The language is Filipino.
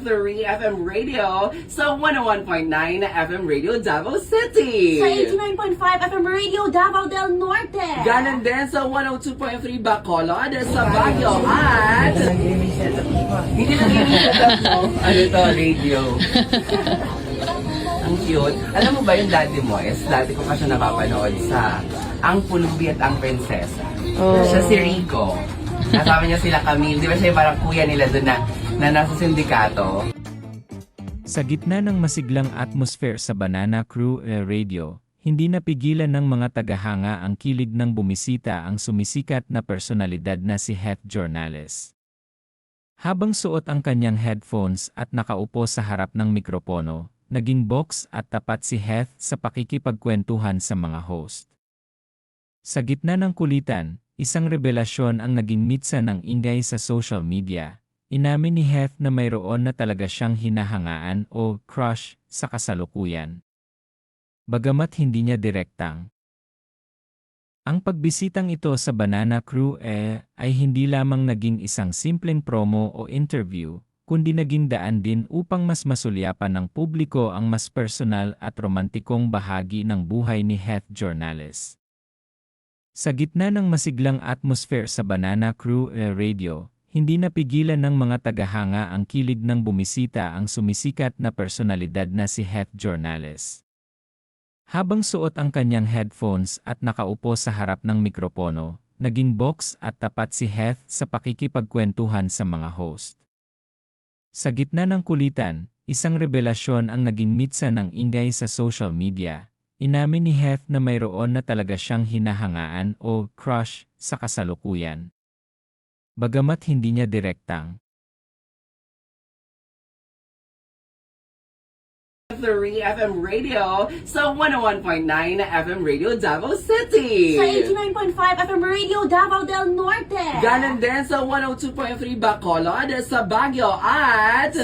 3 FM Radio sa 101.9 FM Radio Davao City. Sa 89.5 FM Radio Davao del Norte. Ganon din sa 102.3 Bacolod sa Baguio at... Hindi na setup mo. Ano to, radio. Ang cute. Alam mo ba yung dati mo is, dati ko pa siya napapanood sa Ang Pulubi at Ang Prinsesa. Siya si Rico. Kasama niya sila Camille. Di ba siya yung parang kuya nila doon na nasa sindikato? Sa gitna ng masiglang atmosphere sa Banana Crew Radio, hindi napigilan ng mga tagahanga ang kilig ng bumisita ang sumisikat na personalidad na si Heth Jornales. Habang suot ang kanyang headphones at nakaupo sa harap ng mikropono, naging box at tapat si Heth sa pakikipagkwentuhan sa mga host. Sa gitna ng kulitan, isang revelasyon ang naging mitsa ng ingay sa social media. Inamin ni Heth na mayroon na talaga siyang hinahangaan o crush sa kasalukuyan. Bagamat hindi niya direktang. Ang pagbisitang ito sa Banana Crew ay hindi lamang naging isang simpleng promo o interview, kundi naging daan din upang mas masulyapan ng publiko ang mas personal at romantikong bahagi ng buhay ni Heth Jornales. Sa gitna ng masiglang atmosphere sa Banana Crew Radio, hindi napigilan ng mga tagahanga ang kilig ng bumisita ang sumisikat na personalidad na si Heth Jornales. Habang suot ang kanyang headphones at nakaupo sa harap ng mikropono, naging box at tapat si Heth sa pakikipagkwentuhan sa mga host. Sa gitna ng kulitan, isang revelasyon ang naging mitsa ng ingay sa social media. Inamin ni Heth na mayroon na talaga siyang hinahangaan o crush sa kasalukuyan. Bagamat hindi niya direktang. 3 FM Radio sa 101.9 FM Radio Davao City. Sa 89.5 FM Radio Davao del Norte. Ganon din sa 102.3 Bacolod sa Baguio at...